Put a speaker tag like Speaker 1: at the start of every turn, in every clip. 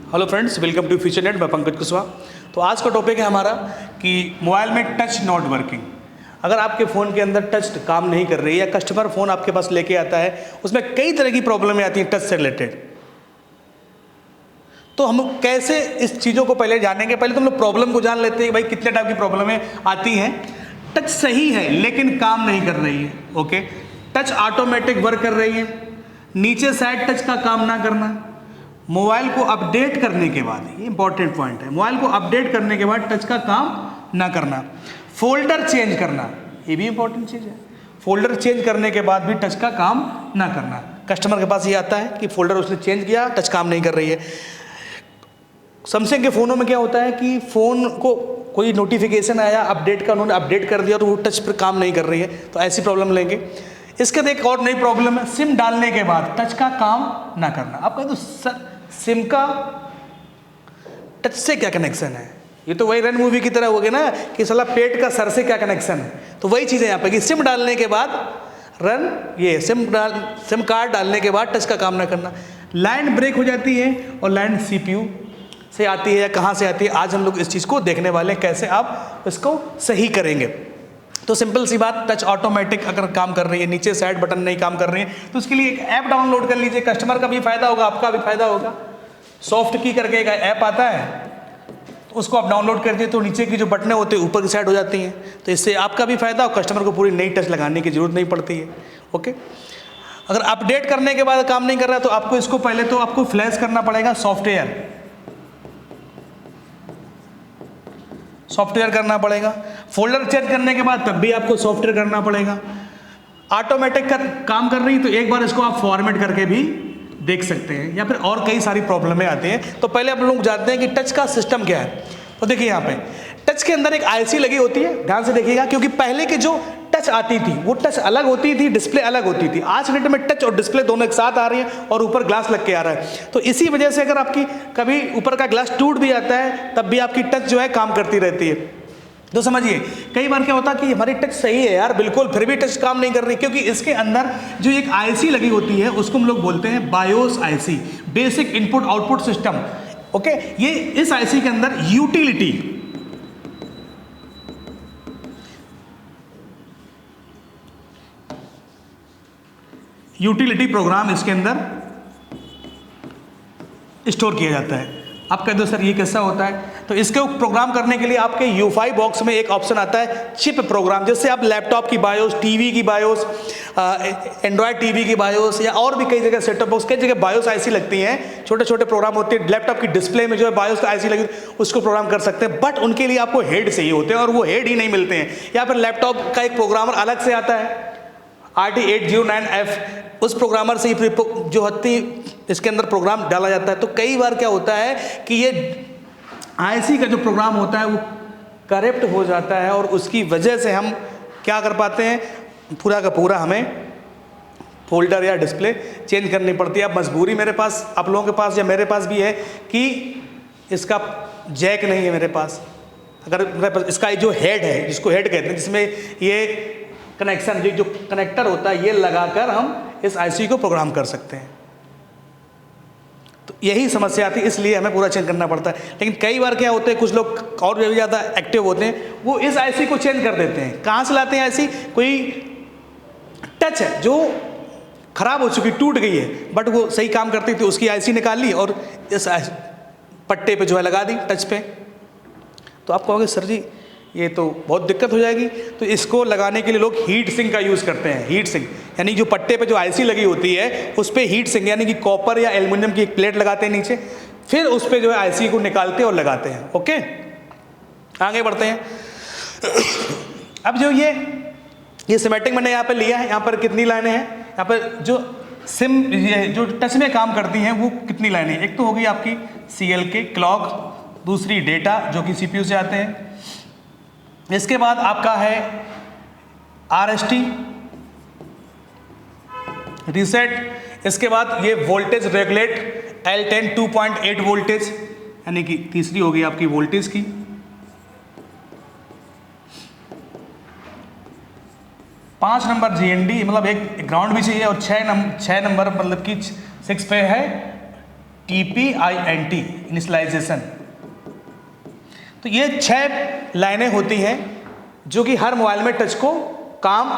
Speaker 1: Hello friends, welcome to Future Net. मैं पंकज कुशवाहा। तो आज का टॉपिक है हमारा कि मोबाइल में टच नॉट वर्किंग। अगर आपके फ़ोन के अंदर टच काम नहीं कर रही है या कस्टमर फ़ोन आपके पास लेके आता है, उसमें कई तरह की प्रॉब्लमें आती हैं टच से रिलेटेड। तो हम कैसे इस चीज़ों को पहले जानेंगे। पहले तो हम लोग प्रॉब्लम को जान लेते हैं, भाई कितने टाइप की प्रॉब्लमें आती हैं। टच सही है लेकिन काम नहीं कर रही है, ओके। टच ऑटोमेटिक वर्क कर रही है, नीचे साइड टच का काम ना करना, मोबाइल को अपडेट करने के बाद, ये इंपॉर्टेंट पॉइंट है, मोबाइल को अपडेट करने के बाद टच का काम ना करना, फोल्डर चेंज करना, ये भी इंपॉर्टेंट चीज़ है। फोल्डर चेंज करने के बाद भी टच का काम ना करना। कस्टमर के पास ये आता है कि फोल्डर उसने चेंज किया, टच काम नहीं कर रही है। सैमसंग के फ़ोनों में क्या होता है कि फ़ोन को कोई नोटिफिकेशन आया अपडेट का, उन्होंने अपडेट कर दिया तो वो टच पर काम नहीं कर रही है, तो ऐसी प्रॉब्लम लेंगे। इसके बाद एक और नई प्रॉब्लम है, सिम डालने के बाद टच का काम ना करना। आप कहें तो सर सिम का टच से क्या कनेक्शन है, ये तो वही रन मूवी की तरह हो गया ना कि साला पेट का सर से क्या कनेक्शन है। तो वही चीज़ है यहाँ पे कि सिम डालने के बाद रन, ये सिम कार्ड डालने के बाद टच का काम ना करना। लाइन ब्रेक हो जाती है और लाइन सीपीयू से आती है या कहाँ से आती है, आज हम लोग इस चीज़ को देखने वाले हैं कैसे आप इसको सही करेंगे। तो सिंपल सी बात, टच ऑटोमेटिक अगर काम कर रही है, नीचे साइड बटन नहीं काम कर रही है, तो उसके लिए एक ऐप डाउनलोड कर लीजिए। कस्टमर का भी फायदा होगा, आपका भी फायदा होगा। सॉफ्ट की करके एक ऐप आता है, तो उसको आप डाउनलोड कर दिए तो नीचे की जो बटनें होती है ऊपर की साइड हो जाती हैं, तो इससे आपका भी फायदा और कस्टमर को पूरी नई टच लगाने की जरूरत नहीं पड़ती है, ओके। अगर अपडेट करने के बाद काम नहीं कर रहा है तो आपको इसको पहले तो आपको फ्लैश करना पड़ेगा, सॉफ्टवेयर करना पड़ेगा। फोल्डर चेंज करने के बाद तब भी आपको सॉफ्टवेयर करना पड़ेगा। ऑटोमेटिक काम कर रही है तो एक बार इसको आप फॉर्मेट करके भी देख सकते हैं, या फिर और कई सारी प्रॉब्लमें आती हैं। तो पहले आप लोग जानते हैं कि टच का सिस्टम क्या है। तो देखिए यहाँ पे टच के अंदर एक आईसी लगी होती है, ध्यान से देखिएगा, क्योंकि पहले की जो टच आती थी वो टच अलग होती थी, डिस्प्ले अलग होती थी। आज के डेट में टच और डिस्प्ले दोनों एक साथ आ रही है और ऊपर ग्लास लग के आ रहा है। तो इसी वजह से अगर आपकी कभी ऊपर का ग्लास टूट भी जाता है तब भी आपकी टच जो है काम करती रहती है। तो समझिए कई बार क्या होता है कि हमारी टच सही है यार बिल्कुल, फिर भी टच काम नहीं कर रही, क्योंकि इसके अंदर जो एक आईसी लगी होती है उसको हम लोग बोलते हैं BIOS IC, basic input output system, okay. ये इस आईसी के अंदर यूटिलिटी प्रोग्राम इसके अंदर स्टोर किया जाता है। आप कह दो सर ये कैसा होता है, तो इसके प्रोग्राम करने के लिए आपके यूफाई बॉक्स में एक ऑप्शन आता है चिप प्रोग्राम, जैसे आप लैपटॉप की बायोस, टीवी की बायोस, एंड्रॉयड टीवी की बायोस, या और भी कई जगह सेटअप बॉक्स, कई जगह बायोस आईसी लगती हैं, छोटे छोटे प्रोग्राम होते हैं। लैपटॉप की डिस्प्ले में जो है बायोस आईसी लगी उसको प्रोग्राम कर सकते हैं, बट उनके लिए आपको हेड चाहिए होते हैं और वो हेड ही नहीं मिलते हैं। या फिर लैपटॉप का एक प्रोग्रामर अलग से आता है, RT809F, उस प्रोग्रामर से ही जो होती इसके अंदर प्रोग्राम डाला जाता है। तो कई बार क्या होता है कि ये आईसी का जो प्रोग्राम होता है वो करप्ट हो जाता है और उसकी वजह से हम क्या कर पाते हैं, पूरा का पूरा हमें फोल्डर या डिस्प्ले चेंज करनी पड़ती है। अब मजबूरी मेरे पास, आप लोगों के पास या मेरे पास भी है कि इसका जैक नहीं है मेरे पास। अगर मेरे पास इसका जो हेड है, जिसको हेड कहते हैं, जिसमें ये कनेक्शन जो कनेक्टर होता है ये लगाकर हम इस आईसी को प्रोग्राम कर सकते हैं। तो यही समस्या आती है, इसलिए हमें पूरा चेंज करना पड़ता है। लेकिन कई बार क्या होते हैं, कुछ लोग और भी ज़्यादा एक्टिव होते हैं, वो इस आईसी को चेंज कर देते हैं। कहाँ से लाते हैं आईसी, कोई टच है जो खराब हो चुकी, टूट गई है, बट वो सही काम करती थी, उसकी आईसी निकाल ली और इस पट्टे पे जो है लगा दी, टच पे। तो आप कहोगे सर जी ये तो बहुत दिक्कत हो जाएगी। तो इसको लगाने के लिए लोग हीट सिंक का यूज़ करते हैं। हीट सिंक यानी जो पट्टे पे जो आईसी लगी होती है उस पर हीट सिंक यानी कि कॉपर या एल्युमिनियम की एक प्लेट लगाते हैं नीचे, फिर उस पर जो है आईसी को निकालते हैं और लगाते हैं, ओके। आगे बढ़ते हैं। अब जो ये सिमेटिक मैंने यहाँ पर लिया है, यहाँ पर कितनी लाइनें हैं, यहाँ पर जो सिम जो टच में काम करती हैं वो कितनी लाइनें, एक तो होगी आपकी CLK क्लॉक, दूसरी डेटा जो कि CPU से आते हैं, इसके बाद आपका है RST रीसेट, इसके बाद ये वोल्टेज रेगुलेट L10 2.8 वोल्टेज, यानी कि तीसरी होगी आपकी वोल्टेज की। 5 नंबर GND, मतलब एक ग्राउंड भी चाहिए, और 6 नंबर मतलब कि 6 पे है TPINT इनिशियलाइजेशन। तो ये 6 लाइनें होती हैं जो कि हर मोबाइल में टच को काम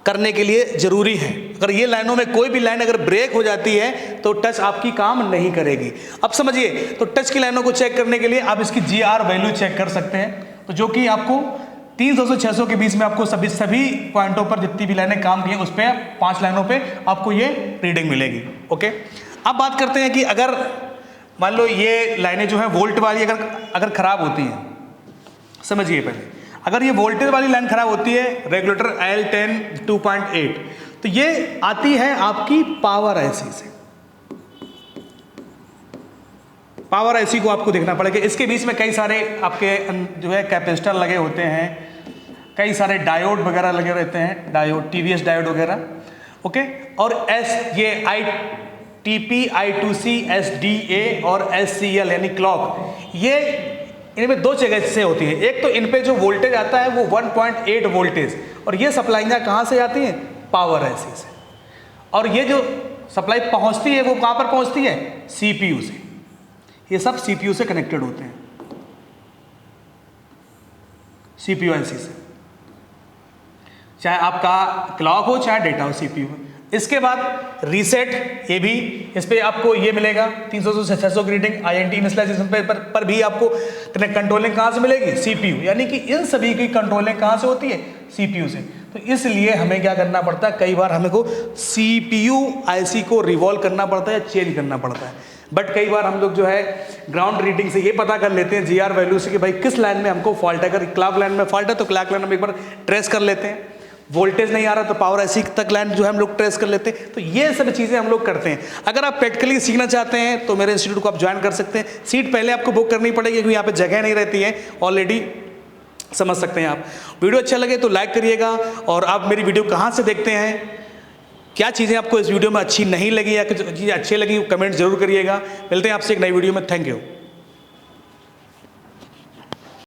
Speaker 1: करने के लिए जरूरी है। अगर ये लाइनों में कोई भी लाइन अगर ब्रेक हो जाती है तो टच आपकी काम नहीं करेगी। अब समझिए, तो टच की लाइनों को चेक करने के लिए आप इसकी GR वैल्यू चेक कर सकते हैं, तो जो कि आपको 300 से 600 के बीच में आपको सभी पॉइंटों पर जितनी भी लाइनें काम की हैं उस पर 5 लाइनों पे आपको ये रीडिंग मिलेगी। ओके, अब बात करते हैं कि अगर मान लो ये लाइनें जो है वोल्ट वाली अगर खराब होती हैं, समझिए पहले, अगर ये वोल्टेज वाली लाइन खराब होती है रेगुलेटर L10 2.8, तो ये आती है आपकी पावर IC से। पावर IC को आपको देखना पड़ेगा, इसके बीच में कई सारे आपके जो है कैपेसिटर लगे होते हैं, कई सारे डायोड वगैरह लगे रहते हैं, डायोड TVS डायोड वगैरह। ओके, और ये TP I2C SDA और SCL यानी क्लॉक, ये इनमें 2 जगह से होती है। एक तो इन पे जो वोल्टेज आता है वो 1.8 वोल्टेज, और ये सप्लाइयाँ कहाँ से आती हैं? पावर IC से। और ये जो सप्लाई पहुँचती है वो कहाँ पर पहुँचती है? CPU से। ये सब CPU से कनेक्टेड होते हैं, CPU IC से, चाहे आपका क्लॉक हो चाहे डेटा हो, CPU हो। इसके बाद रीसेट, ये भी इस पे आपको ये मिलेगा 300 से 600 की रीडिंग। INT इनिशियलाइजेशन पर भी आपको कंट्रोलिंग कहाँ से मिलेगी? CPU। यानी कि इन सभी की कंट्रोलिंग कहाँ से होती है? CPU से। तो इसलिए हमें क्या करना पड़ता है, कई बार हमें को CPU IC को रिवॉल्व करना पड़ता है या चेंज करना पड़ता है। बट कई बार हम लोग जो है ग्राउंड रीडिंग से ये पता कर लेते हैं GR वैल्यू से कि भाई किस लाइन में हमको फॉल्ट है। अगर क्लॉक लाइन में फॉल्ट है तो क्लॉक लाइन में एक बार ट्रेस कर लेते हैं, वोल्टेज नहीं आ रहा तो पावर IC तक लाइन जो है हम लोग ट्रेस कर लेते हैं। तो ये सब चीज़ें हम लोग करते हैं। अगर आप प्रैक्टिकली सीखना चाहते हैं तो मेरे इंस्टीट्यूट को आप ज्वाइन कर सकते हैं। सीट पहले आपको बुक करनी पड़ेगी क्योंकि यहाँ पे जगह नहीं रहती है ऑलरेडी, समझ सकते हैं आप। वीडियो अच्छा लगे तो लाइक करिएगा, और आप मेरी वीडियो कहाँ से देखते हैं, क्या चीज़ें आपको इस वीडियो में अच्छी नहीं लगी या कुछ चीज़ें अच्छी लगी, कमेंट जरूर करिएगा। मिलते हैं आपसे एक नई वीडियो में। Thank you.